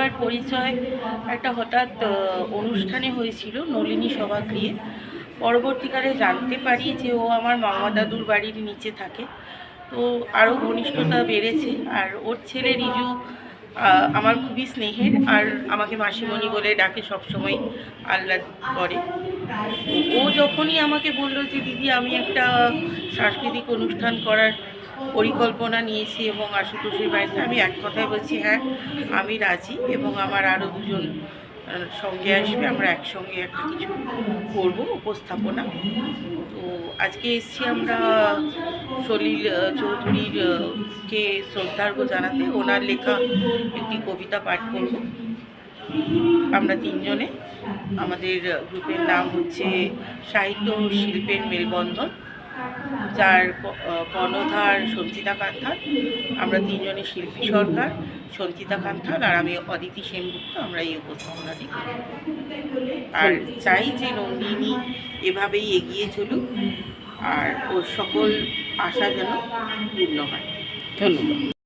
আমার পরিচয় একটা হঠাৎ অনুষ্ঠানে হয়েছিল নলিনী সভাগৃহে। পরবর্তীকালে জানতে পারি যে ও আমার মামা দাদুর বাড়ির নিচে থাকে। তো আরও ঘনিষ্ঠতা বেড়েছে। আর ওর ছেলে রিজু আমার খুবই স্নেহের, আর আমাকে মাসিমণি বলে ডাকে, সবসময় আহ্লাদ করে। ও যখনই আমাকে বললো যে দিদি আমি একটা সাংস্কৃতিক অনুষ্ঠান করার পরিকল্পনা নিয়েছি এবং আশুতোষের বাড়িতে, আমি এক কথায় বলছি হ্যাঁ আমি রাজি, এবং আমার আরও দুজন সঙ্গে আসবে, আমরা একসঙ্গে একটা কিছু করব উপস্থাপনা। তো আজকে এসছি আমরা সলিল চৌধুরীর কে শ্রদ্ধার্ঘ্য জানাতে। ওনার লেখা একটি কবিতা পাঠ করব আমরা তিনজনে। আমাদের গ্রুপের নাম হচ্ছে সাহিত্য শিল্পের মেলবন্ধন, যার কর্ণধার সঞ্চিতা কান্থাল। আমরা তিনজনে শিল্পী সরকার, সঞ্চিতা কান্থাল আর আমি অদিতি সেনগুপ্ত, আমরা এই উপস্থাপনাটি করি। আর চাই যে নন্দিনী এভাবেই এগিয়ে চলুক আর ওর সকল আশা যেন পূর্ণ হয়। ধন্যবাদ।